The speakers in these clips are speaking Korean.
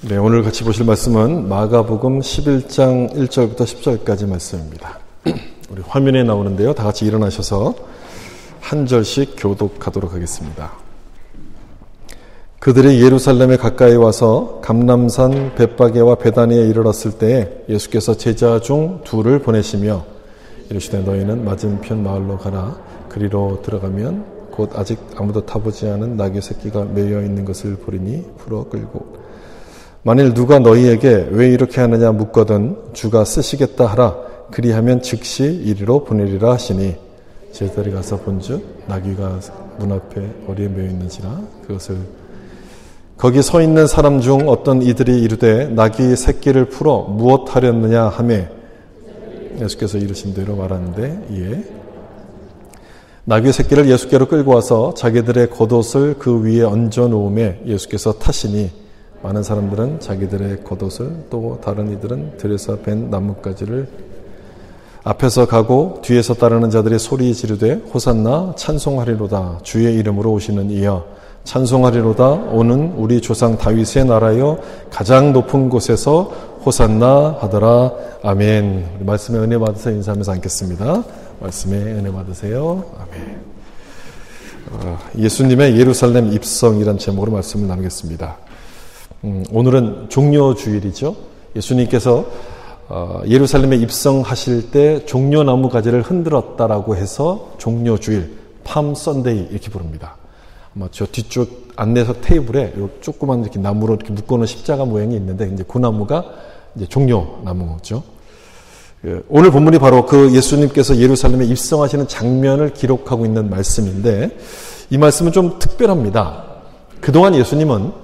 네, 오늘 같이 보실 말씀은 마가복음 11장 1절부터 10절까지 말씀입니다. 우리 화면에 나오는데요. 다 같이 일어나셔서 한 절씩 교독하도록 하겠습니다. 그들이 예루살렘에 가까이 와서 감람산 벳바게와 베다니에 이르렀을 때에 예수께서 제자 중 둘을 보내시며 이르시되 너희는 맞은편 마을로 가라. 그리로 들어가면 곧 아직 아무도 타보지 않은 나귀 새끼가 매여 있는 것을 보리니 풀어 끌고 만일 누가 너희에게 왜 이렇게 하느냐 묻거든 주가 쓰시겠다 하라. 그리하면 즉시 이리로 보내리라 하시니 제자들이 가서 본즉 나귀가 문 앞에 어리에 매여 있는지라. 그것을 거기 서 있는 사람 중 어떤 이들이 이르되 나귀 새끼를 풀어 무엇 하렸느냐 하매 예수께서 이르신 대로 말하는데 이에 나귀 새끼를 예수께로 끌고 와서 자기들의 겉옷을 그 위에 얹어 놓음에 예수께서 타시니 많은 사람들은 자기들의 겉옷을 또 다른 이들은 들에서 벤 나뭇가지를 앞에서 가고 뒤에서 따르는 자들이 소리 지르되 호산나 찬송하리로다. 주의 이름으로 오시는 이여 찬송하리로다. 오는 우리 조상 다윗의 나라여 가장 높은 곳에서 호산나 하더라. 아멘. 말씀에 은혜 받으세요. 인사하면서 앉겠습니다. 말씀에 은혜 받으세요. 아멘. 예수님의 예루살렘 입성이란 제목으로 말씀을 나누겠습니다. 오늘은 종려주일이죠. 예수님께서 예루살렘에 입성하실 때 종려나무 가지를 흔들었다라고 해서 종려주일, 팜 선데이 이렇게 부릅니다. 아마 저 뒤쪽 안내석 테이블에 요 조그만 이렇게 나무로 이렇게 묶어놓은 십자가 모양이 있는데 이제 그 나무가 이제 종려나무죠. 오늘 본문이 바로 그 예수님께서 예루살렘에 입성하시는 장면을 기록하고 있는 말씀인데 이 말씀은 좀 특별합니다. 그동안 예수님은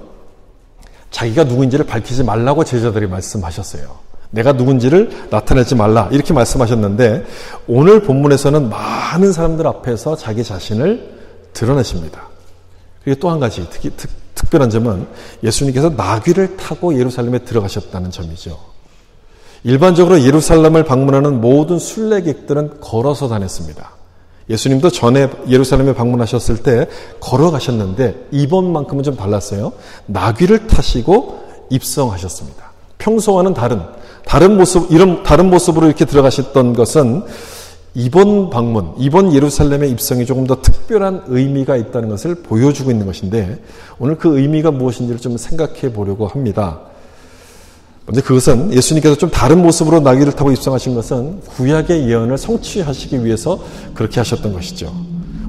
자기가 누구인지를 밝히지 말라고 제자들이 말씀하셨어요. 내가 누군지를 나타내지 말라 이렇게 말씀하셨는데 오늘 본문에서는 많은 사람들 앞에서 자기 자신을 드러내십니다. 그리고 또 한 가지 특별한 점은 예수님께서 나귀를 타고 예루살렘에 들어가셨다는 점이죠. 일반적으로 예루살렘을 방문하는 모든 순례객들은 걸어서 다녔습니다. 예수님도 전에 예루살렘에 방문하셨을 때 걸어가셨는데 이번만큼은 좀 달랐어요. 나귀를 타시고 입성하셨습니다. 평소와는 다른 모습으로 이렇게 들어가셨던 것은 이번 방문, 이번 예루살렘의 입성이 조금 더 특별한 의미가 있다는 것을 보여주고 있는 것인데 오늘 그 의미가 무엇인지를 좀 생각해 보려고 합니다. 먼저 그것은 예수님께서 좀 다른 모습으로 나귀를 타고 입성하신 것은 구약의 예언을 성취하시기 위해서 그렇게 하셨던 것이죠.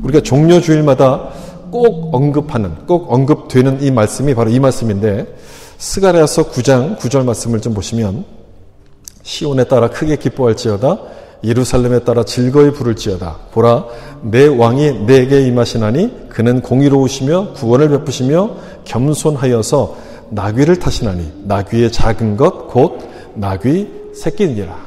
우리가 종려주일마다 꼭 언급되는 이 말씀이 바로 이 말씀인데 스가랴서 9장 9절 말씀을 좀 보시면 시온에 따라 크게 기뻐할지어다 예루살렘에 따라 즐거이 부를지어다. 보라 내 왕이 내게 임하시나니 그는 공의로우시며 구원을 베푸시며 겸손하여서 나귀를 타시나니 나귀의 작은 것 곧 나귀 새끼니라.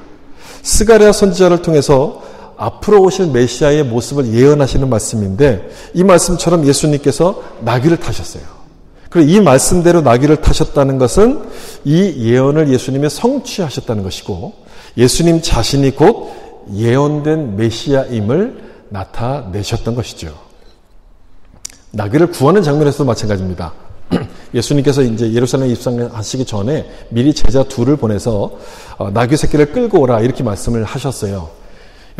스가랴 선지자를 통해서 앞으로 오실 메시아의 모습을 예언하시는 말씀인데 이 말씀처럼 예수님께서 나귀를 타셨어요. 그리고 이 말씀대로 나귀를 타셨다는 것은 이 예언을 예수님이 성취하셨다는 것이고 예수님 자신이 곧 예언된 메시아임을 나타내셨던 것이죠. 나귀를 구하는 장면에서도 마찬가지입니다. 예수님께서 이제 예루살렘에 입성하시기 전에 미리 제자 둘을 보내서 나귀 새끼를 끌고 오라 이렇게 말씀을 하셨어요.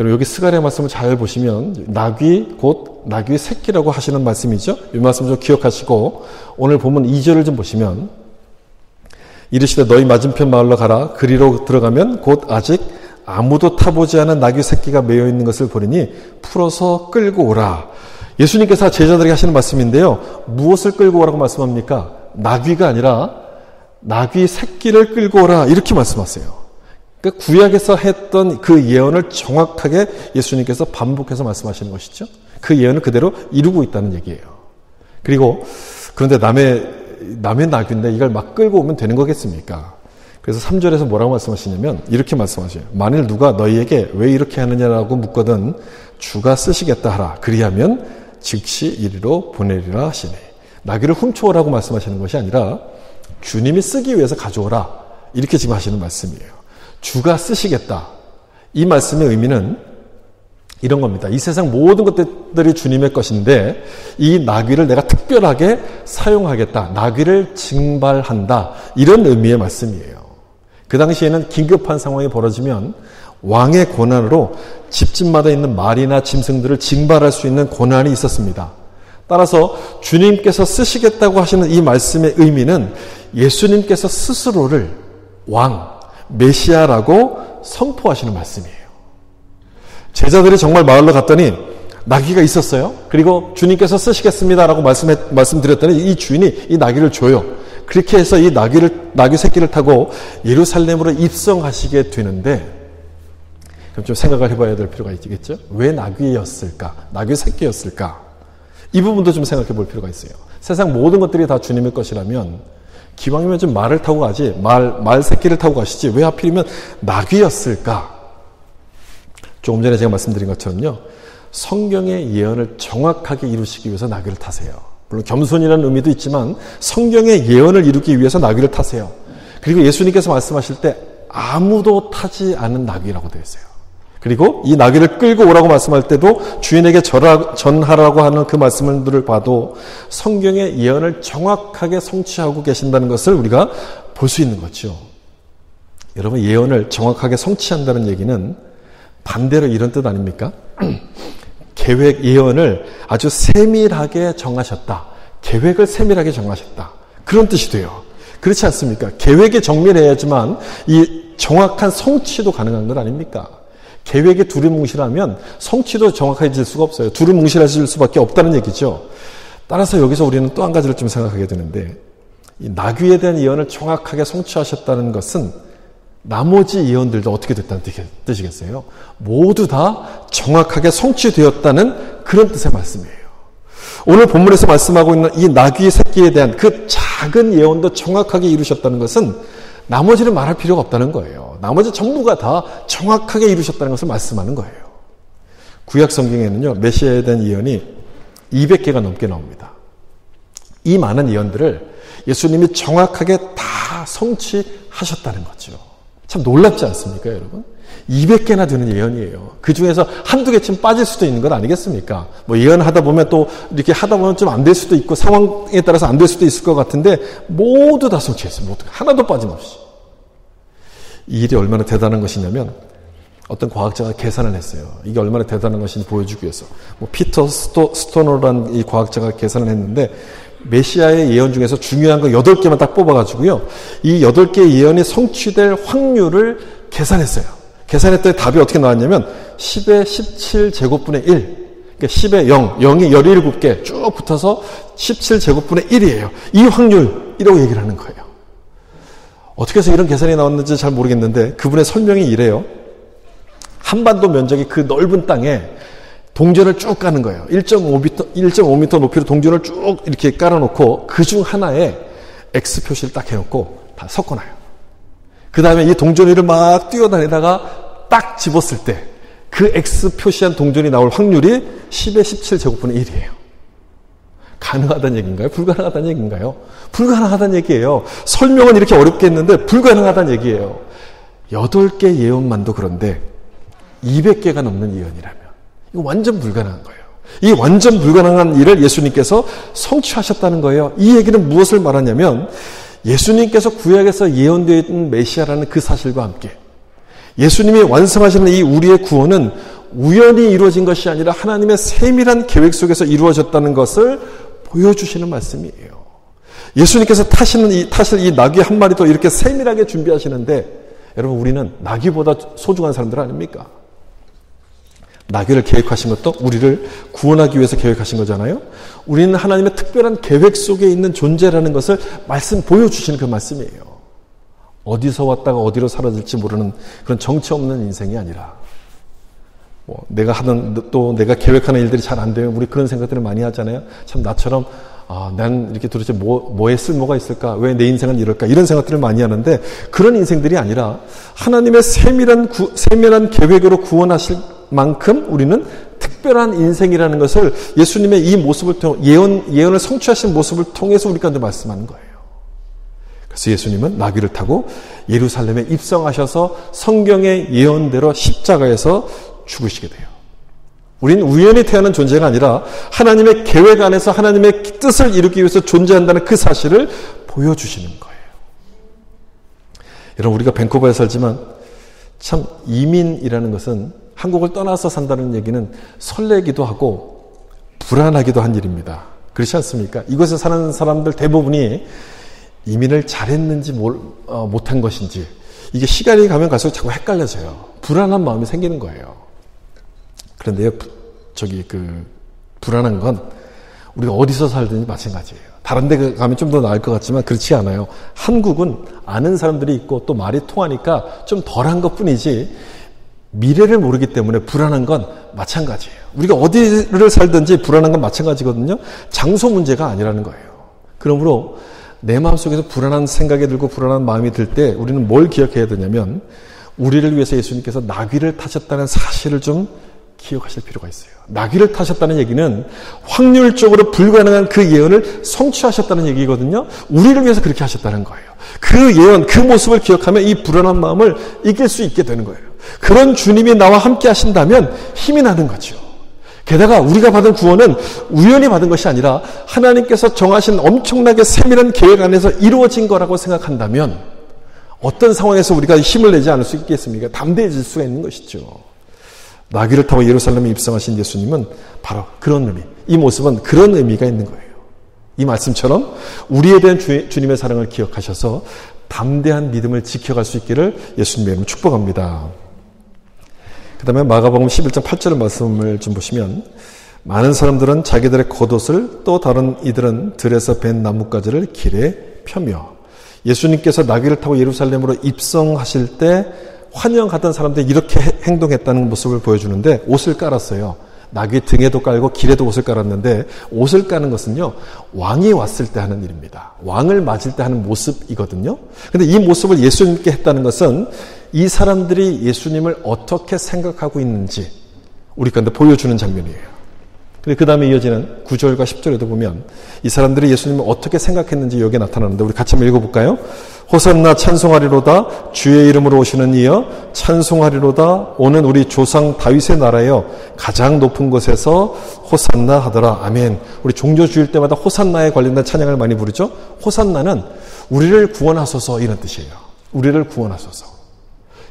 여러분 여기 스가랴 말씀을 잘 보시면 나귀 곧 나귀 새끼라고 하시는 말씀이죠. 이 말씀 좀 기억하시고 오늘 본문 2절을 좀 보시면 이르시되 너희 맞은편 마을로 가라. 그리로 들어가면 곧 아직 아무도 타보지 않은 나귀 새끼가 매여 있는 것을 보리니 풀어서 끌고 오라. 예수님께서 제자들에게 하시는 말씀인데요. 무엇을 끌고 오라고 말씀합니까? 나귀가 아니라 나귀 새끼를 끌고 오라 이렇게 말씀하세요. 그러니까 구약에서 했던 그 예언을 정확하게 예수님께서 반복해서 말씀하시는 것이죠. 그 예언을 그대로 이루고 있다는 얘기예요. 그런데 남의 나귀인데 이걸 막 끌고 오면 되는 거겠습니까? 그래서 3절에서 뭐라고 말씀하시냐면 이렇게 말씀하셔요. 만일 누가 너희에게 왜 이렇게 하느냐라고 묻거든 주가 쓰시겠다 하라. 그리하면 즉시 이리로 보내리라 하시네. 나귀를 훔쳐오라고 말씀하시는 것이 아니라 주님이 쓰기 위해서 가져오라. 이렇게 지금 하시는 말씀이에요. 주가 쓰시겠다. 이 말씀의 의미는 이런 겁니다. 이 세상 모든 것들이 주님의 것인데 이 나귀를 내가 특별하게 사용하겠다. 나귀를 징발한다. 이런 의미의 말씀이에요. 그 당시에는 긴급한 상황이 벌어지면 왕의 권한으로 집집마다 있는 말이나 짐승들을 징발할 수 있는 권한이 있었습니다. 따라서 주님께서 쓰시겠다고 하시는 이 말씀의 의미는 예수님께서 스스로를 왕, 메시아라고 선포하시는 말씀이에요. 제자들이 정말 마을로 갔더니 나귀가 있었어요. 그리고 주님께서 쓰시겠습니다라고 말씀드렸더니 이 주인이 이 나귀를 줘요. 그렇게 해서 이 나귀 새끼를 타고 예루살렘으로 입성하시게 되는데, 그럼 좀 생각을 해봐야 될 필요가 있겠죠? 왜 나귀였을까? 나귀 새끼였을까? 이 부분도 좀 생각해 볼 필요가 있어요. 세상 모든 것들이 다 주님의 것이라면 기왕이면 좀 말을 타고 가지, 말 새끼를 타고 가시지 왜 하필이면 나귀였을까? 조금 전에 제가 말씀드린 것처럼요, 성경의 예언을 정확하게 이루시기 위해서 나귀를 타세요. 물론 겸손이라는 의미도 있지만 성경의 예언을 이루기 위해서 나귀를 타세요. 그리고 예수님께서 말씀하실 때 아무도 타지 않은 나귀라고 되어 있어요. 그리고 이 나귀를 끌고 오라고 말씀할 때도 주인에게 전하라고 하는 그 말씀들을 봐도 성경의 예언을 정확하게 성취하고 계신다는 것을 우리가 볼 수 있는 거죠. 여러분, 예언을 정확하게 성취한다는 얘기는 반대로 이런 뜻 아닙니까? 계획, 예언을 아주 세밀하게 정하셨다. 계획을 세밀하게 정하셨다. 그런 뜻이 돼요. 그렇지 않습니까? 계획이 정밀해야지만 이 정확한 성취도 가능한 것 아닙니까? 계획이 두루뭉실하면 성취도 정확해질 수가 없어요. 두루뭉실해질 수밖에 없다는 얘기죠. 따라서 여기서 우리는 또 한 가지를 좀 생각하게 되는데, 이 나귀에 대한 예언을 정확하게 성취하셨다는 것은 나머지 예언들도 어떻게 됐다는 뜻이겠어요? 모두 다 정확하게 성취되었다는 그런 뜻의 말씀이에요. 오늘 본문에서 말씀하고 있는 이 나귀 새끼에 대한 그 작은 예언도 정확하게 이루셨다는 것은 나머지를 말할 필요가 없다는 거예요. 나머지 전부가 다 정확하게 이루셨다는 것을 말씀하는 거예요. 구약 성경에는요, 메시아에 대한 예언이 200개가 넘게 나옵니다. 이 많은 예언들을 예수님이 정확하게 다 성취하셨다는 거죠. 참 놀랍지 않습니까, 여러분? 200개나 되는 예언이에요. 그 중에서 한두 개쯤 빠질 수도 있는 것 아니겠습니까? 뭐 예언하다 보면 또 이렇게 하다 보면 좀 안 될 수도 있고 상황에 따라서 안 될 수도 있을 것 같은데 모두 다 성취했어요. 모두. 하나도 빠짐없이. 이 일이 얼마나 대단한 것이냐면 어떤 과학자가 계산을 했어요. 이게 얼마나 대단한 것인지 보여주기 위해서. 뭐 피터 스토너라는 이 과학자가 계산을 했는데 메시아의 예언 중에서 중요한 거 8개만 딱 뽑아가지고요. 이 8개의 예언이 성취될 확률을 계산했어요. 계산했더니 답이 어떻게 나왔냐면 10의 17제곱분의 1. 그러니까 10의 0, 0이 17개 쭉 붙어서 17제곱분의 1이에요. 이 확률이라고 얘기를 하는 거예요. 어떻게 해서 이런 계산이 나왔는지 잘 모르겠는데 그분의 설명이 이래요. 한반도 면적이 그 넓은 땅에 동전을 쭉 까는 거예요. 1.5m 높이로 동전을 쭉 이렇게 깔아놓고 그중 하나에 X 표시를 딱 해놓고 다 섞어놔요. 그 다음에 이 동전 위를 막 뛰어다니다가 딱 집었을 때 그 X 표시한 동전이 나올 확률이 10의 17제곱분의 1이에요. 가능하다는 얘기인가요? 불가능하다는 얘기인가요? 불가능하다는 얘기예요. 설명은 이렇게 어렵게 했는데 불가능하다는 얘기예요. 8개 예언만도 그런데 200개가 넘는 예언이라면 이거 완전 불가능한 거예요. 이 완전 불가능한 일을 예수님께서 성취하셨다는 거예요. 이 얘기는 무엇을 말하냐면 예수님께서 구약에서 예언되어 있는 메시아라는 그 사실과 함께 예수님이 완성하시는 이 우리의 구원은 우연히 이루어진 것이 아니라 하나님의 세밀한 계획 속에서 이루어졌다는 것을 보여주시는 말씀이에요. 예수님께서 타실 이 나귀 한 마리도 이렇게 세밀하게 준비하시는데 여러분, 우리는 나귀보다 소중한 사람들 아닙니까? 나귀를 계획하신 것도 우리를 구원하기 위해서 계획하신 거잖아요. 우리는 하나님의 특별한 계획 속에 있는 존재라는 것을 보여주시는 그 말씀이에요. 어디서 왔다가 어디로 사라질지 모르는 그런 정체 없는 인생이 아니라 내가 계획하는 일들이 잘 안 되면 우리 그런 생각들을 많이 하잖아요. 참 나처럼 난 이렇게 도대체 뭐에 쓸모가 있을까? 왜 내 인생은 이럴까? 이런 생각들을 많이 하는데 그런 인생들이 아니라 하나님의 세밀한 계획으로 구원하실 만큼 우리는 특별한 인생이라는 것을 예수님의 이 모습을 통해 예언을 성취하신 모습을 통해서 우리 가운데 말씀하는 거예요. 그래서 예수님은 나귀를 타고 예루살렘에 입성하셔서 성경의 예언대로 십자가에서 죽으시게 돼요. 우리는 우연히 태어난 존재가 아니라 하나님의 계획 안에서 하나님의 뜻을 이루기 위해서 존재한다는 그 사실을 보여주시는 거예요. 여러분, 우리가 밴쿠버에 살지만 참 이민이라는 것은 한국을 떠나서 산다는 얘기는 설레기도 하고 불안하기도 한 일입니다. 그렇지 않습니까? 이곳에 사는 사람들 대부분이 이민을 잘했는지 못한 것인지 이게 시간이 가면 갈수록 자꾸 헷갈려져요. 불안한 마음이 생기는 거예요. 그런데요, 불안한 건 우리가 어디서 살든지 마찬가지예요. 다른 데 가면 좀 더 나을 것 같지만 그렇지 않아요. 한국은 아는 사람들이 있고 또 말이 통하니까 좀 덜한 것 뿐이지 미래를 모르기 때문에 불안한 건 마찬가지예요. 우리가 어디를 살든지 불안한 건 마찬가지거든요. 장소 문제가 아니라는 거예요. 그러므로 내 마음속에서 불안한 생각이 들고 불안한 마음이 들 때 우리는 뭘 기억해야 되냐면 우리를 위해서 예수님께서 나귀를 타셨다는 사실을 좀 기억하실 필요가 있어요. 나귀를 타셨다는 얘기는 확률적으로 불가능한 그 예언을 성취하셨다는 얘기거든요. 우리를 위해서 그렇게 하셨다는 거예요. 그 예언, 그 모습을 기억하면 이 불안한 마음을 이길 수 있게 되는 거예요. 그런 주님이 나와 함께 하신다면 힘이 나는 거죠. 게다가 우리가 받은 구원은 우연히 받은 것이 아니라 하나님께서 정하신 엄청나게 세밀한 계획 안에서 이루어진 거라고 생각한다면 어떤 상황에서 우리가 힘을 내지 않을 수 있겠습니까? 담대해질 수가 있는 것이죠. 나귀를 타고 예루살렘에 입성하신 예수님은 바로 그런 의미, 이 모습은 그런 의미가 있는 거예요. 이 말씀처럼 우리에 대한 주님의 사랑을 기억하셔서 담대한 믿음을 지켜갈 수 있기를 예수님의 이름으로 축복합니다. 그 다음에 마가복음 11장 8절 말씀을 좀 보시면 많은 사람들은 자기들의 겉옷을 또 다른 이들은 들에서 벤 나뭇가지를 길에 펴며 예수님께서 나귀를 타고 예루살렘으로 입성하실 때 환영하던 사람들이 이렇게 행동했다는 모습을 보여주는데 옷을 깔았어요. 나귀 등에도 깔고 길에도 옷을 깔았는데 옷을 까는 것은요, 왕이 왔을 때 하는 일입니다. 왕을 맞을 때 하는 모습이거든요. 근데 이 모습을 예수님께 했다는 것은 이 사람들이 예수님을 어떻게 생각하고 있는지 우리 가운데 보여주는 장면이에요. 근데 그 다음에 이어지는 9절과 10절에도 보면 이 사람들이 예수님을 어떻게 생각했는지 여기에 나타나는데 우리 같이 한번 읽어볼까요? 호산나 찬송하리로다 주의 이름으로 오시는 이여 찬송하리로다 오는 우리 조상 다윗의 나라여 가장 높은 곳에서 호산나 하더라. 아멘. 우리 종교 주일 때마다 호산나에 관련된 찬양을 많이 부르죠. 호산나는 우리를 구원하소서 이런 뜻이에요. 우리를 구원하소서.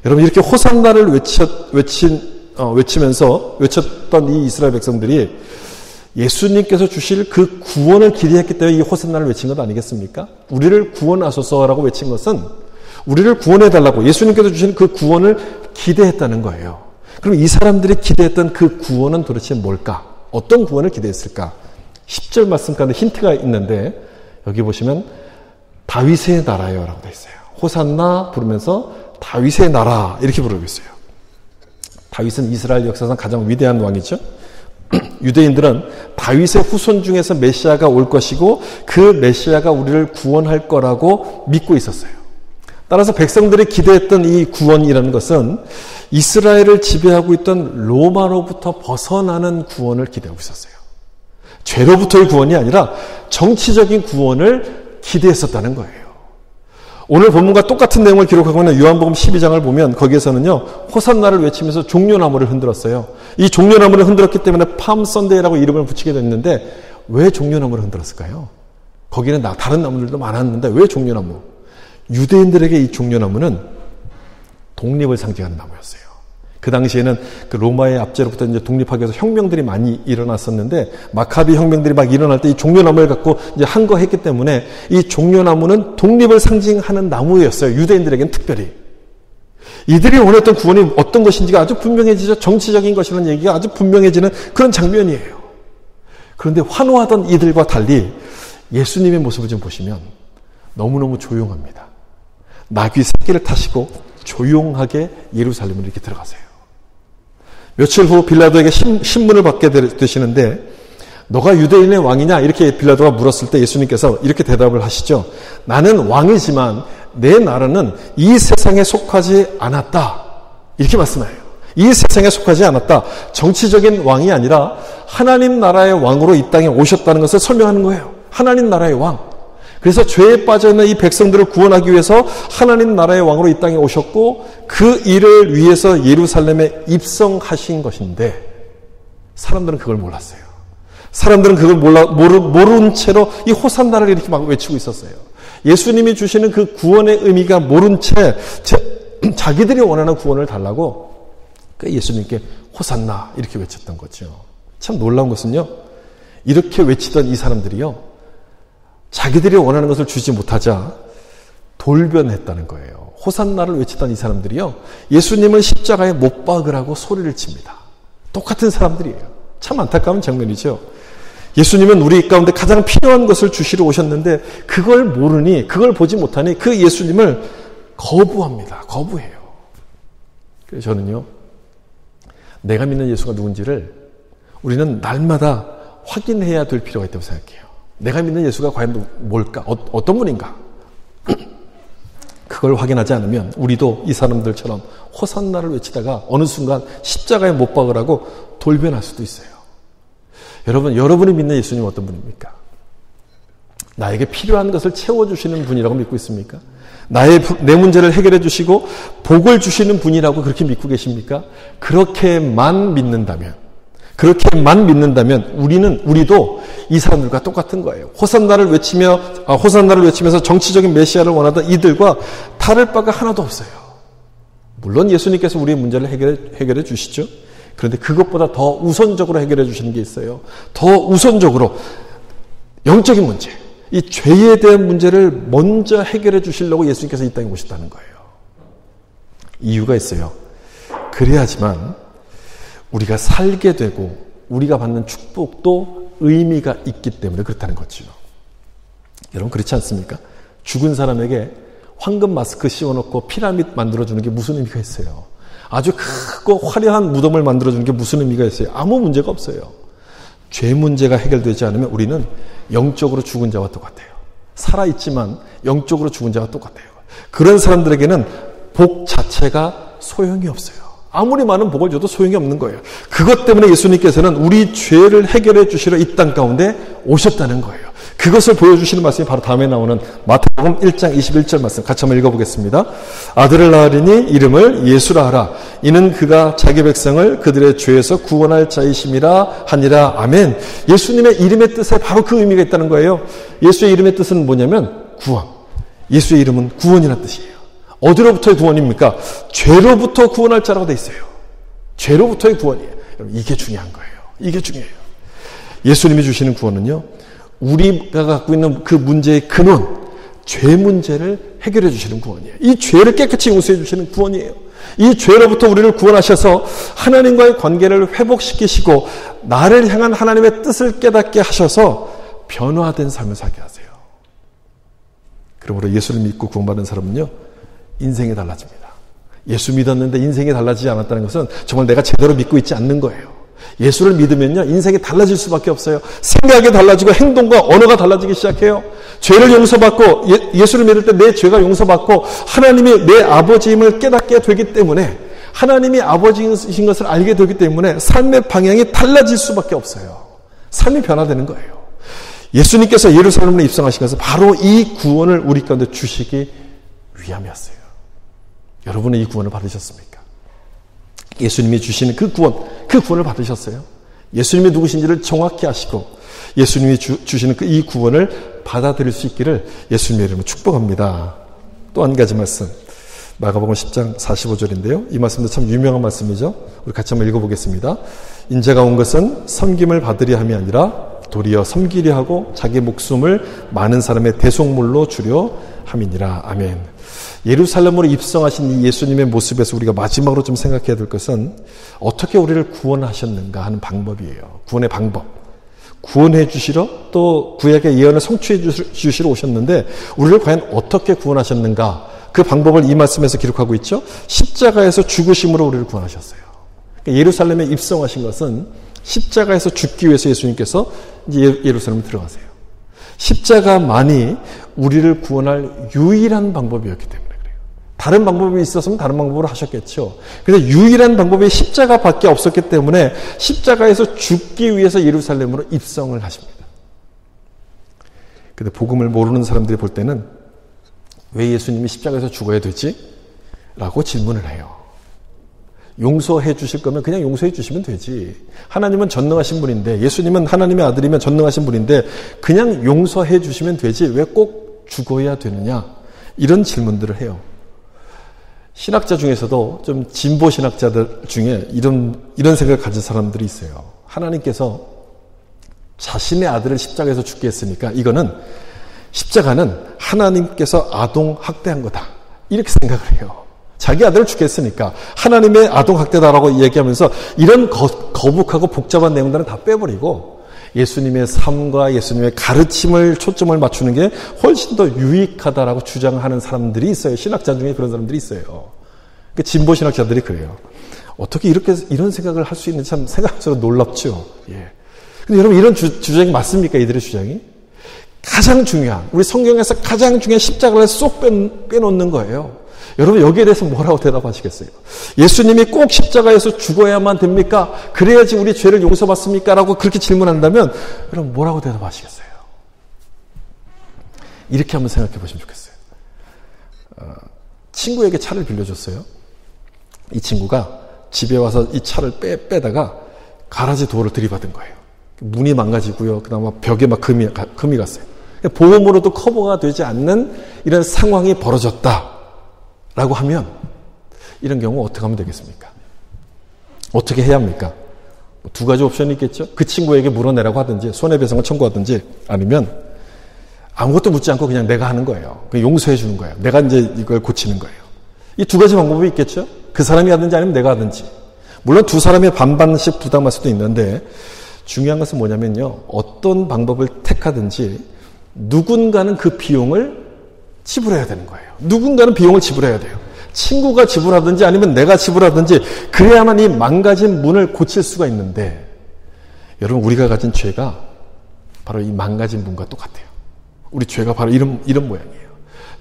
여러분 이렇게 호산나를 외치면서 외쳤던 이 이스라엘 백성들이 예수님께서 주실 그 구원을 기대했기 때문에 이 호산나를 외친 것 아니겠습니까? 우리를 구원하소서라고 외친 것은 우리를 구원해달라고 예수님께서 주신 그 구원을 기대했다는 거예요. 그럼 이 사람들이 기대했던 그 구원은 도대체 뭘까? 어떤 구원을 기대했을까? 10절 말씀 가운데 힌트가 있는데 여기 보시면 다윗의 나라요 라고 되어 있어요. 호산나 부르면서 다윗의 나라 이렇게 부르고 있어요. 다윗은 이스라엘 역사상 가장 위대한 왕이죠. 유대인들은 다윗의 후손 중에서 메시아가 올 것이고 그 메시아가 우리를 구원할 거라고 믿고 있었어요. 따라서 백성들이 기대했던 이 구원이라는 것은 이스라엘을 지배하고 있던 로마로부터 벗어나는 구원을 기대하고 있었어요. 죄로부터의 구원이 아니라 정치적인 구원을 기대했었다는 거예요. 오늘 본문과 똑같은 내용을 기록하고 있는 요한복음 12장을 보면 거기에서는요 호산나를 외치면서 종려나무를 흔들었어요. 이 종려나무를 흔들었기 때문에 팜 선데이라고 이름을 붙이게 됐는데 왜 종려나무를 흔들었을까요? 거기는 다른 나무들도 많았는데 왜 종려나무? 유대인들에게 이 종려나무는 독립을 상징하는 나무였어요. 그 당시에는 그 로마의 압제로부터 이제 독립하기 위해서 혁명들이 많이 일어났었는데 마카비 혁명들이 막 일어날 때 이 종려나무를 갖고 이제 항거했기 때문에 이 종려나무는 독립을 상징하는 나무였어요. 유대인들에게는 특별히. 이들이 원했던 구원이 어떤 것인지가 아주 분명해지죠. 정치적인 것이라는 얘기가 아주 분명해지는 그런 장면이에요. 그런데 환호하던 이들과 달리 예수님의 모습을 좀 보시면 너무너무 조용합니다. 나귀 새끼를 타시고 조용하게 예루살렘으로 이렇게 들어가세요. 며칠 후 빌라도에게 신문을 받게 되시는데 너가 유대인의 왕이냐? 이렇게 빌라도가 물었을 때 예수님께서 이렇게 대답을 하시죠. 나는 왕이지만 내 나라는 이 세상에 속하지 않았다. 이렇게 말씀해요. 이 세상에 속하지 않았다. 정치적인 왕이 아니라 하나님 나라의 왕으로 이 땅에 오셨다는 것을 설명하는 거예요. 하나님 나라의 왕. 그래서 죄에 빠져있는 이 백성들을 구원하기 위해서 하나님 나라의 왕으로 이 땅에 오셨고 그 일을 위해서 예루살렘에 입성하신 것인데 사람들은 그걸 몰랐어요. 사람들은 그걸 모른 채로 이 호산나를 이렇게 막 외치고 있었어요. 예수님이 주시는 그 구원의 의미가 모른 채 자기들이 원하는 구원을 달라고 예수님께 호산나 이렇게 외쳤던 거죠. 참 놀라운 것은요, 이렇게 외치던 이 사람들이요, 자기들이 원하는 것을 주지 못하자 돌변했다는 거예요. 호산나를 외치던 이 사람들이요, 예수님을 십자가에 못 박으라고 소리를 칩니다. 똑같은 사람들이에요. 참 안타까운 장면이죠. 예수님은 우리 가운데 가장 필요한 것을 주시러 오셨는데 그걸 모르니, 그걸 보지 못하니 그 예수님을 거부합니다. 거부해요. 그래서 저는요, 내가 믿는 예수가 누군지를 우리는 날마다 확인해야 될 필요가 있다고 생각해요. 내가 믿는 예수가 과연 뭘까? 어떤 분인가? 그걸 확인하지 않으면 우리도 이 사람들처럼 호산나를 외치다가 어느 순간 십자가에 못 박으라고 돌변할 수도 있어요. 여러분이 믿는 예수님은 어떤 분입니까? 나에게 필요한 것을 채워주시는 분이라고 믿고 있습니까? 내 문제를 해결해 주시고 복을 주시는 분이라고 그렇게 믿고 계십니까? 그렇게만 믿는다면 우리도 이 사람들과 똑같은 거예요. 호산나를 외치면서 정치적인 메시아를 원하던 이들과 다를 바가 하나도 없어요. 물론 예수님께서 우리의 문제를 해결해 주시죠. 그런데 그것보다 더 우선적으로 해결해 주시는 게 있어요. 더 우선적으로 영적인 문제, 이 죄에 대한 문제를 먼저 해결해 주시려고 예수님께서 이 땅에 오셨다는 거예요. 이유가 있어요. 그래야지만 우리가 살게 되고 우리가 받는 축복도 의미가 있기 때문에 그렇다는 거죠. 여러분 그렇지 않습니까? 죽은 사람에게 황금 마스크 씌워놓고 피라미드 만들어주는 게 무슨 의미가 있어요? 아주 크고 화려한 무덤을 만들어주는 게 무슨 의미가 있어요? 아무 문제가 없어요. 죄 문제가 해결되지 않으면 우리는 영적으로 죽은 자와 똑같아요. 살아있지만 영적으로 죽은 자와 똑같아요. 그런 사람들에게는 복 자체가 소용이 없어요. 아무리 많은 복을 줘도 소용이 없는 거예요. 그것 때문에 예수님께서는 우리 죄를 해결해 주시러 이 땅 가운데 오셨다는 거예요. 그것을 보여주시는 말씀이 바로 다음에 나오는 마태복음 1장 21절 말씀 같이 한번 읽어보겠습니다. 아들을 낳으리니 이름을 예수라 하라. 이는 그가 자기 백성을 그들의 죄에서 구원할 자이심이라 하니라. 아멘. 예수님의 이름의 뜻에 바로 그 의미가 있다는 거예요. 예수의 이름의 뜻은 뭐냐면 구원. 예수의 이름은 구원이라는 뜻이에요. 어디로부터의 구원입니까? 죄로부터 구원할 자라고 돼 있어요. 죄로부터의 구원이에요. 여러분, 이게 중요한 거예요. 이게 중요해요. 예수님이 주시는 구원은요, 우리가 갖고 있는 그 문제의 근원, 죄 문제를 해결해 주시는 구원이에요. 이 죄를 깨끗이 용서해 주시는 구원이에요. 이 죄로부터 우리를 구원하셔서 하나님과의 관계를 회복시키시고 나를 향한 하나님의 뜻을 깨닫게 하셔서 변화된 삶을 살게 하세요. 그러므로 예수를 믿고 구원받은 사람은요, 인생이 달라집니다. 예수 믿었는데 인생이 달라지지 않았다는 것은 정말 내가 제대로 믿고 있지 않는 거예요. 예수를 믿으면요, 인생이 달라질 수밖에 없어요. 생각이 달라지고 행동과 언어가 달라지기 시작해요. 죄를 용서받고 예수를 믿을 때 내 죄가 용서받고 하나님이 내 아버지임을 깨닫게 되기 때문에, 하나님이 아버지이신 것을 알게 되기 때문에 삶의 방향이 달라질 수밖에 없어요. 삶이 변화되는 거예요. 예수님께서 예루살렘에 입성하신 것은 바로 이 구원을 우리 가운데 주시기 위함이었어요. 여러분은 이 구원을 받으셨습니까? 예수님이 주시는 그 구원을 받으셨어요? 예수님이 누구신지를 정확히 아시고 예수님이 주시는 이 구원을 받아들일 수 있기를 예수님의 이름으로 축복합니다. 또 한 가지 말씀, 마가복음 10장 45절인데요. 이 말씀도 참 유명한 말씀이죠. 우리 같이 한번 읽어보겠습니다. 인자가 온 것은 섬김을 받으려 함이 아니라 도리어 섬기려 하고 자기 목숨을 많은 사람의 대속물로 주려 함이니라. 아멘. 예루살렘으로 입성하신 이 예수님의 모습에서 우리가 마지막으로 좀 생각해야 될 것은 어떻게 우리를 구원하셨는가 하는 방법이에요. 구원의 방법. 구원해 주시러 또 구약의 예언을 성취해 주시러 오셨는데 우리를 과연 어떻게 구원하셨는가, 그 방법을 이 말씀에서 기록하고 있죠. 십자가에서 죽으심으로 우리를 구원하셨어요. 그러니까 예루살렘에 입성하신 것은 십자가에서 죽기 위해서 예수님께서 이제 예루살렘에 들어가세요. 십자가만이 우리를 구원할 유일한 방법이었기 때문에 그래요. 다른 방법이 있었으면 다른 방법으로 하셨겠죠. 그런데 유일한 방법이 십자가밖에 없었기 때문에 십자가에서 죽기 위해서 예루살렘으로 입성을 하십니다. 그런데 복음을 모르는 사람들이 볼 때는 왜 예수님이 십자가에서 죽어야 되지? 라고 질문을 해요. 용서해 주실 거면 그냥 용서해 주시면 되지. 하나님은 전능하신 분인데, 예수님은 하나님의 아들이면 전능하신 분인데 그냥 용서해 주시면 되지 왜 꼭 죽어야 되느냐, 이런 질문들을 해요. 신학자 중에서도 좀 진보 신학자들 중에 이런 생각을 가진 사람들이 있어요. 하나님께서 자신의 아들을 십자가에서 죽게 했으니까 이거는 십자가는 하나님께서 아동 학대한 거다, 이렇게 생각을 해요. 자기 아들을 죽게 했으니까 하나님의 아동 학대다라고 얘기하면서 이런 거북하고 복잡한 내용들은 다 빼버리고 예수님의 삶과 예수님의 가르침을 초점을 맞추는 게 훨씬 더 유익하다라고 주장하는 사람들이 있어요. 신학자 중에 그런 사람들이 있어요. 그 진보 신학자들이 그래요. 어떻게 이런 생각을 할 수 있는지 참 생각할수록 놀랍죠. 예. 근데 여러분, 이런 주장이 맞습니까? 이들의 주장이? 가장 중요한, 우리 성경에서 가장 중요한 십자가를 쏙 빼놓는 거예요. 여러분, 여기에 대해서 뭐라고 대답하시겠어요? 예수님이 꼭 십자가에서 죽어야만 됩니까? 그래야지 우리 죄를 용서받습니까? 라고 그렇게 질문한다면 여러분, 뭐라고 대답하시겠어요? 이렇게 한번 생각해 보시면 좋겠어요. 친구에게 차를 빌려줬어요. 이 친구가 집에 와서 이 차를 빼다가 가라지 도어를 들이받은 거예요. 문이 망가지고요. 그다음에 벽에 막 금이 갔어요. 보험으로도 커버가 되지 않는 이런 상황이 벌어졌다 라고 하면 이런 경우 어떻게 하면 되겠습니까? 어떻게 해야 합니까? 두 가지 옵션이 있겠죠. 그 친구에게 물어내라고 하든지 손해배상을 청구하든지, 아니면 아무것도 묻지 않고 그냥 내가 하는 거예요. 용서해 주는 거예요. 내가 이제 이걸 고치는 거예요. 이 두 가지 방법이 있겠죠. 그 사람이 하든지 아니면 내가 하든지. 물론 두 사람이 반반씩 부담할 수도 있는데 중요한 것은 뭐냐면요, 어떤 방법을 택하든지 누군가는 그 비용을 지불해야 되는 거예요. 누군가는 비용을 지불해야 돼요. 친구가 지불하든지 아니면 내가 지불하든지, 그래야만 이 망가진 문을 고칠 수가 있는데, 여러분, 우리가 가진 죄가 바로 이 망가진 문과 똑같아요. 우리 죄가 바로 이런 모양이에요.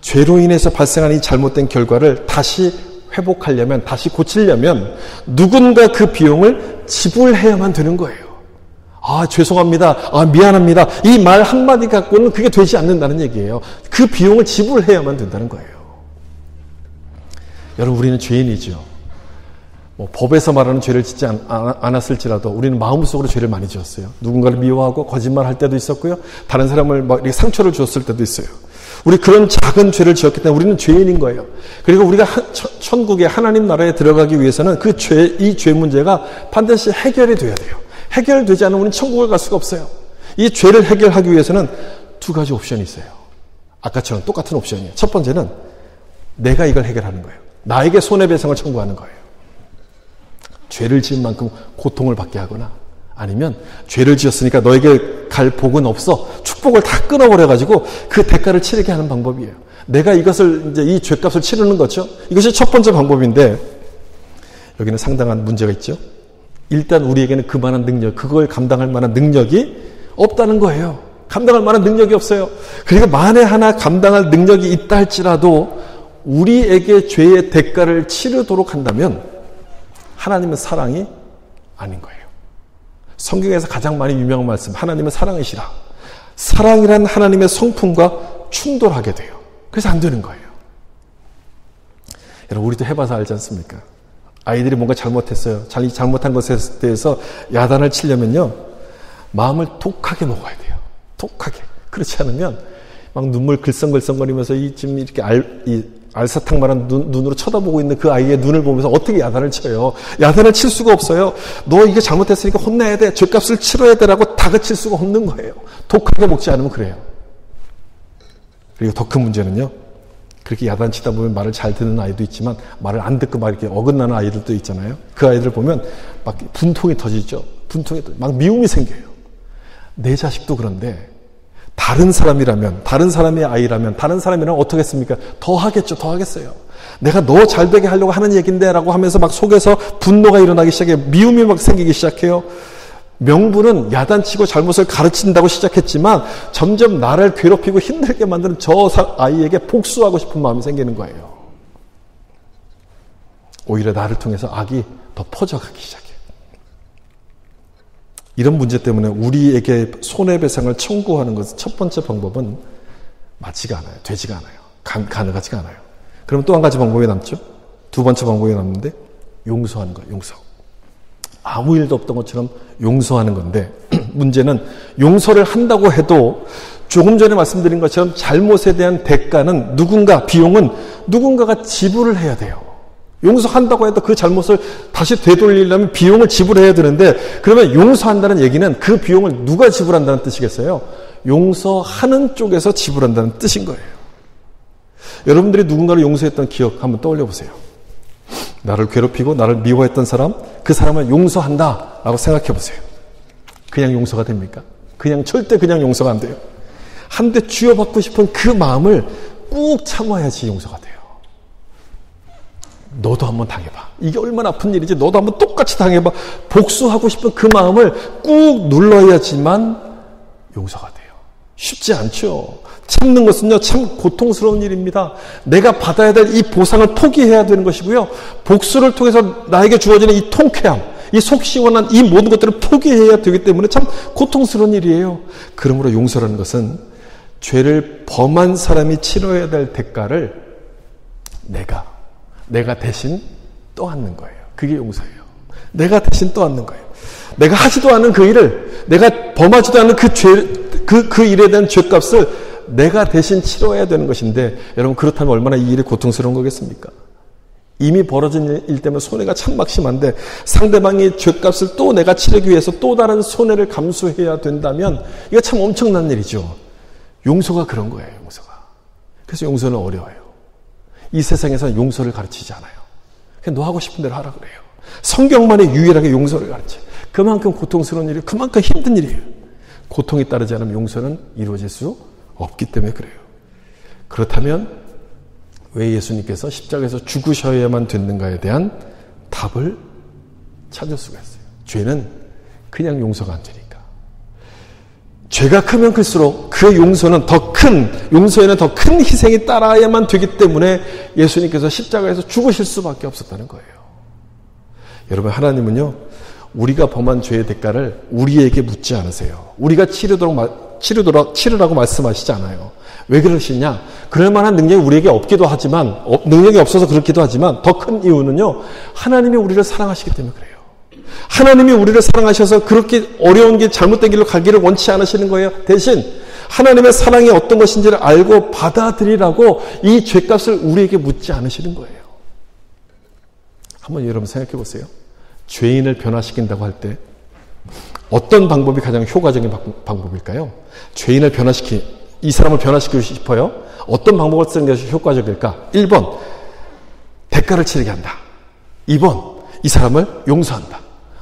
죄로 인해서 발생한 이 잘못된 결과를 다시 회복하려면, 다시 고치려면 누군가 그 비용을 지불해야만 되는 거예요. 아, 죄송합니다. 아, 미안합니다. 이 말 한마디 갖고는 그게 되지 않는다는 얘기예요. 그 비용을 지불해야만 된다는 거예요. 여러분, 우리는 죄인이죠. 법에서 말하는 죄를 짓지 않았을지라도 우리는 마음속으로 죄를 많이 지었어요. 누군가를 미워하고 거짓말할 때도 있었고요. 다른 사람을 막 이렇게 상처를 주었을 때도 있어요. 우리 그런 작은 죄를 지었기 때문에 우리는 죄인인 거예요. 그리고 우리가 천국에 하나님 나라에 들어가기 위해서는 이 죄 문제가 반드시 해결이 돼야 돼요. 해결되지 않으면 우리는 천국을 갈 수가 없어요. 이 죄를 해결하기 위해서는 두 가지 옵션이 있어요. 아까처럼 똑같은 옵션이에요. 첫 번째는 내가 이걸 해결하는 거예요. 나에게 손해배상을 청구하는 거예요. 죄를 지은 만큼 고통을 받게 하거나, 아니면 죄를 지었으니까 너에게 갈 복은 없어, 축복을 다 끊어버려가지고 그 대가를 치르게 하는 방법이에요. 내가 이것을 이제 이 죄값을 치르는 거죠. 이것이 첫 번째 방법인데, 여기는 상당한 문제가 있죠. 일단 우리에게는 그만한 능력, 그걸 감당할 만한 능력이 없다는 거예요. 감당할 만한 능력이 없어요. 그리고 만에 하나 감당할 능력이 있다 할지라도 우리에게 죄의 대가를 치르도록 한다면 하나님은 사랑이 아닌 거예요. 성경에서 가장 많이 유명한 말씀, 하나님은 사랑이시라. 사랑이란 하나님의 성품과 충돌하게 돼요. 그래서 안 되는 거예요. 여러분, 우리도 해봐서 알지 않습니까? 아이들이 뭔가 잘못했어요. 잘못한 것에 대해서 야단을 치려면요, 마음을 독하게 먹어야 돼요. 독하게. 그렇지 않으면 막 눈물 글썽글썽거리면서 지금 이렇게 알사탕만한 눈으로 쳐다보고 있는 그 아이의 눈을 보면서 어떻게 야단을 쳐요? 야단을 칠 수가 없어요. 너 이거 잘못했으니까 혼내야 돼. 죄값을 치러야 돼라고 다그칠 수가 없는 거예요. 독하게 먹지 않으면 그래요. 그리고 더 큰 문제는요, 그렇게 야단치다 보면 말을 잘 듣는 아이도 있지만 말을 안 듣고 막 이렇게 어긋나는 아이들도 있잖아요. 그 아이들 보면 막 분통이 터지죠. 막 미움이 생겨요. 내 자식도 그런데 다른 사람이라면, 다른 사람의 아이라면, 다른 사람이라면 어떻게 했습니까? 더 하겠죠. 더 하겠어요. 내가 너 잘되게 하려고 하는 얘기인데 라고 하면서 막 속에서 분노가 일어나기 시작해요. 미움이 막 생기기 시작해요. 명분은 야단치고 잘못을 가르친다고 시작했지만 점점 나를 괴롭히고 힘들게 만드는 저 아이에게 복수하고 싶은 마음이 생기는 거예요. 오히려 나를 통해서 악이 더 퍼져가기 시작해요. 이런 문제 때문에 우리에게 손해배상을 청구하는 것은 첫 번째 방법은 맞지가 않아요. 되지가 않아요. 가능하지가 않아요. 그럼 또 한 가지 방법이 남죠. 두 번째 방법이 남는데, 용서하는 거예요. 용서. 아무 일도 없던 것처럼 용서하는 건데 문제는 용서를 한다고 해도 조금 전에 말씀드린 것처럼 잘못에 대한 대가는 비용은 누군가가 지불을 해야 돼요. 용서한다고 해도 그 잘못을 다시 되돌리려면 비용을 지불해야 되는데 그러면 용서한다는 얘기는 그 비용을 누가 지불한다는 뜻이겠어요? 용서하는 쪽에서 지불한다는 뜻인 거예요. 여러분들이 누군가를 용서했던 기억 한번 떠올려 보세요. 나를 괴롭히고 나를 미워했던 사람, 그 사람을 용서한다라고 생각해 보세요. 그냥 용서가 됩니까? 절대 그냥 용서가 안 돼요. 한 대 쥐어받고 싶은 그 마음을 꾹 참아야지 용서가 돼요. 너도 한번 당해봐. 이게 얼마나 아픈 일이지. 너도 한번 똑같이 당해봐. 복수하고 싶은 그 마음을 꾹 눌러야지만 용서가 돼요. 쉽지 않죠. 참는 것은요, 참 고통스러운 일입니다. 내가 받아야 될 이 보상을 포기해야 되는 것이고요. 복수를 통해서 나에게 주어지는 이 통쾌함, 이 속 시원한 이 모든 것들을 포기해야 되기 때문에 참 고통스러운 일이에요. 그러므로 용서라는 것은 죄를 범한 사람이 치러야 될 대가를 내가 대신 떠안는 거예요. 그게 용서예요. 내가 대신 떠안는 거예요. 내가 하지도 않은 그 일을, 내가 범하지도 않은 그 일에 대한 죄값을 내가 대신 치러야 되는 것인데, 여러분 그렇다면 얼마나 이 일이 고통스러운 거겠습니까? 이미 벌어진 일 때문에 손해가 참 막심한데 상대방의 죄값을 또 내가 치르기 위해서 또 다른 손해를 감수해야 된다면 이거 참 엄청난 일이죠. 용서가 그런 거예요. 용서가. 그래서 용서는 어려워요. 이 세상에서는 용서를 가르치지 않아요. 그냥 너 하고 싶은 대로 하라 그래요. 성경만이 유일하게 용서를 가르쳐요. 그만큼 고통스러운 일이에요. 그만큼 힘든 일이에요. 고통이 따르지 않으면 용서는 이루어질 수 없기 때문에 그래요. 그렇다면 왜 예수님께서 십자가에서 죽으셔야만 됐는가에 대한 답을 찾을 수가 있어요. 죄는 그냥 용서가 안 되니까. 죄가 크면 클수록 그 용서에는 더 큰 희생이 따라야만 되기 때문에 예수님께서 십자가에서 죽으실 수밖에 없었다는 거예요. 여러분, 하나님은요, 우리가 범한 죄의 대가를 우리에게 묻지 않으세요. 우리가 치르라고 말씀하시지 않아요. 왜 그러시냐? 그럴 만한 능력이 우리에게 없기도 하지만, 능력이 없어서 그렇기도 하지만, 더 큰 이유는요, 하나님이 우리를 사랑하시기 때문에 그래요. 하나님이 우리를 사랑하셔서 그렇게 어려운 길, 잘못된 길로 가기를 원치 않으시는 거예요. 대신 하나님의 사랑이 어떤 것인지를 알고 받아들이라고 이 죄값을 우리에게 묻지 않으시는 거예요. 한번 여러분 생각해 보세요. 죄인을 변화시킨다고 할 때 어떤 방법이 가장 효과적인 방법일까요? 죄인을 이 사람을 변화시키고 싶어요? 어떤 방법을 쓰는 것이 효과적일까? 1번, 대가를 치르게 한다. 2번, 이 사람을 용서한다.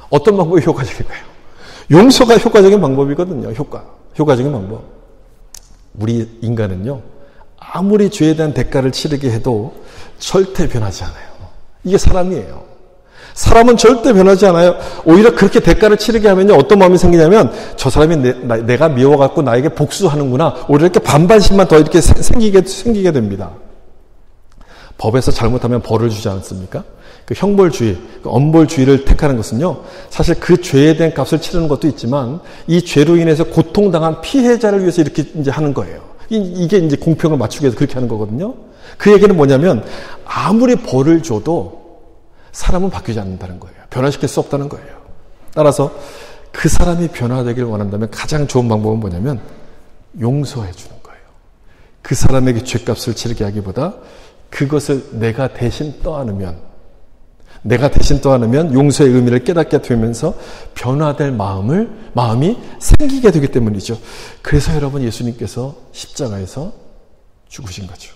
어떤 방법이 효과적일까요? 용서가 효과적인 방법이거든요. 효과적인 방법. 우리 인간은요, 아무리 죄에 대한 대가를 치르게 해도 절대 변하지 않아요. 이게 사람이에요. 사람은 절대 변하지 않아요. 오히려 그렇게 대가를 치르게 하면요, 어떤 마음이 생기냐면, 저 사람이 내가 미워갖고 나에게 복수하는구나. 오히려 이렇게 반발심만 더 이렇게 생기게 됩니다. 법에서 잘못하면 벌을 주지 않습니까? 그 형벌주의, 그 엄벌주의를 택하는 것은요, 사실 그 죄에 대한 값을 치르는 것도 있지만, 이 죄로 인해서 고통당한 피해자를 위해서 이렇게 이제 하는 거예요. 이게 이제 공평을 맞추기 위해서 그렇게 하는 거거든요. 그 얘기는 뭐냐면, 아무리 벌을 줘도 사람은 바뀌지 않는다는 거예요. 변화시킬 수 없다는 거예요. 따라서 그 사람이 변화되길 원한다면 가장 좋은 방법은 뭐냐면, 용서해 주는 거예요. 그 사람에게 죄값을 치르게 하기보다 그것을 내가 대신 떠안으면 용서의 의미를 깨닫게 되면서 변화될 마음이 생기게 되기 때문이죠. 그래서 여러분, 예수님께서 십자가에서 죽으신 거죠.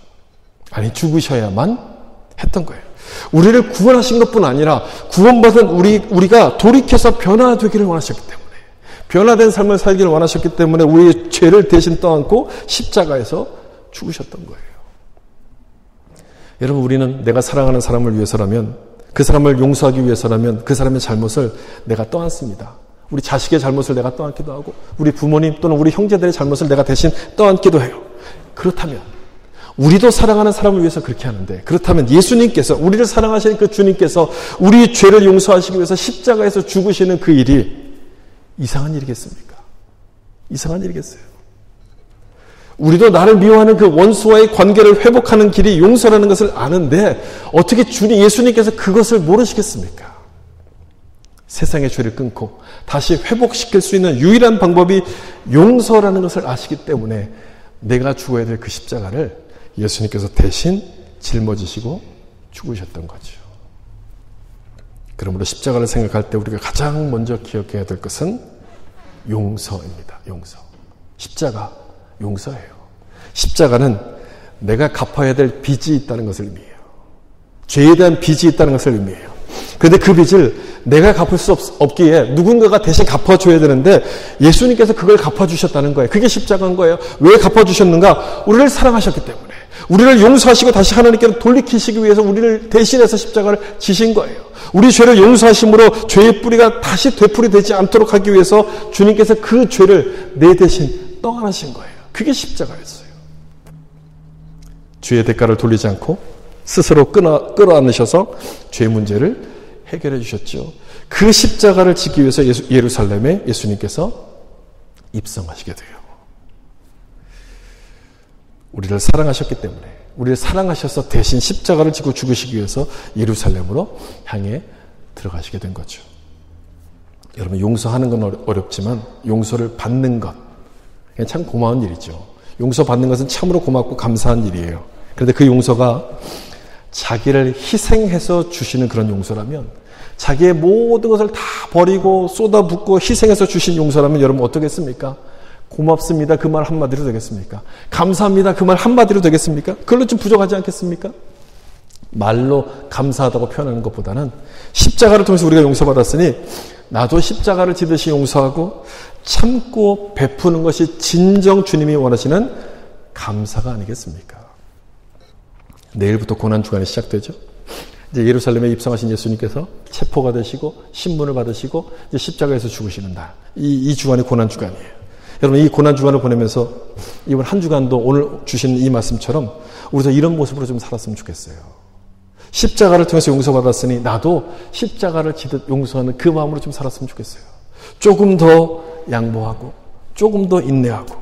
아니, 죽으셔야만 했던 거예요. 우리를 구원하신 것뿐 아니라 구원받은 우리가 돌이켜서 변화되기를 원하셨기 때문에, 변화된 삶을 살기를 원하셨기 때문에 우리의 죄를 대신 떠안고 십자가에서 죽으셨던 거예요. 여러분, 우리는 내가 사랑하는 사람을 위해서라면, 그 사람을 용서하기 위해서라면 그 사람의 잘못을 내가 떠안습니다. 우리 자식의 잘못을 내가 떠안기도 하고, 우리 부모님 또는 우리 형제들의 잘못을 내가 대신 떠안기도 해요. 그렇다면 우리도 사랑하는 사람을 위해서 그렇게 하는데, 그렇다면 예수님께서, 우리를 사랑하시는 그 주님께서 우리의 죄를 용서하시기 위해서 십자가에서 죽으시는 그 일이 이상한 일이겠습니까? 이상한 일이겠어요. 우리도 나를 미워하는 그 원수와의 관계를 회복하는 길이 용서라는 것을 아는데 어떻게 예수님께서 그것을 모르시겠습니까? 세상의 죄를 끊고 다시 회복시킬 수 있는 유일한 방법이 용서라는 것을 아시기 때문에 내가 죽어야 될 그 십자가를 예수님께서 대신 짊어지시고 죽으셨던 거죠. 그러므로 십자가를 생각할 때 우리가 가장 먼저 기억해야 될 것은 용서입니다. 용서. 십자가, 용서예요. 십자가는 내가 갚아야 될 빚이 있다는 것을 의미해요. 죄에 대한 빚이 있다는 것을 의미해요. 그런데 그 빚을 내가 갚을 수 없기에 누군가가 대신 갚아줘야 되는데 예수님께서 그걸 갚아주셨다는 거예요. 그게 십자가인 거예요. 왜 갚아주셨는가? 우리를 사랑하셨기 때문에. 우리를 용서하시고 다시 하나님께로 돌리키시기 위해서 우리를 대신해서 십자가를 지신 거예요. 우리 죄를 용서하심으로 죄의 뿌리가 다시 되풀이되지 않도록 하기 위해서 주님께서 그 죄를 내 대신 떠안으신 거예요. 그게 십자가였어요. 죄의 대가를 돌리지 않고 스스로 끌어안으셔서 죄 문제를 해결해 주셨죠. 그 십자가를 지기 위해서 예루살렘에 예수님께서 입성하시게 돼요. 우리를 사랑하셨기 때문에 우리를 사랑하셔서 대신 십자가를 지고 죽으시기 위해서 예루살렘으로 향해 들어가시게 된 거죠. 여러분, 용서하는 건 어렵지만 용서를 받는 것 참 고마운 일이죠. 용서받는 것은 참으로 고맙고 감사한 일이에요. 그런데 그 용서가 자기를 희생해서 주시는 그런 용서라면, 자기의 모든 것을 다 버리고 쏟아붓고 희생해서 주신 용서라면 여러분 어떻겠습니까? 고맙습니다. 그 말 한마디로 되겠습니까? 감사합니다. 그 말 한마디로 되겠습니까? 그걸로 좀 부족하지 않겠습니까? 말로 감사하다고 표현하는 것보다는 십자가를 통해서 우리가 용서받았으니 나도 십자가를 지듯이 용서하고 참고 베푸는 것이 진정 주님이 원하시는 감사가 아니겠습니까? 내일부터 고난주간이 시작되죠. 이제 예루살렘에 입성하신 예수님께서 체포가 되시고 신문을 받으시고 이제 십자가에서 죽으시는 날. 이 주간이 고난주간이에요. 여러분, 이 고난주간을 보내면서 이번 한 주간도 오늘 주신 이 말씀처럼 우리도 이런 모습으로 좀 살았으면 좋겠어요. 십자가를 통해서 용서받았으니 나도 십자가를 지듯 용서하는 그 마음으로 좀 살았으면 좋겠어요. 조금 더 양보하고 조금 더 인내하고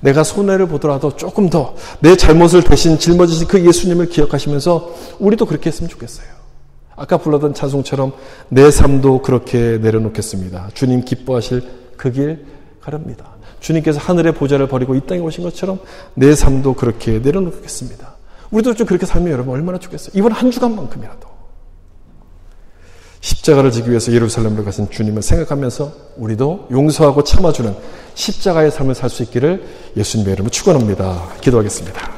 내가 손해를 보더라도 조금 더 내 잘못을 대신 짊어지신 그 예수님을 기억하시면서 우리도 그렇게 했으면 좋겠어요. 아까 불렀던 찬송처럼 내 삶도 그렇게 내려놓겠습니다. 주님 기뻐하실 그 길 가렵니다. 주님께서 하늘의 보좌를 버리고 이 땅에 오신 것처럼 내 삶도 그렇게 내려놓겠습니다. 우리도 좀 그렇게 살면 여러분 얼마나 좋겠어요. 이번 한 주간만큼이라도 십자가를 지기 위해서 예루살렘으로 가신 주님을 생각하면서 우리도 용서하고 참아주는 십자가의 삶을 살 수 있기를 예수님의 이름으로 축원합니다. 기도하겠습니다.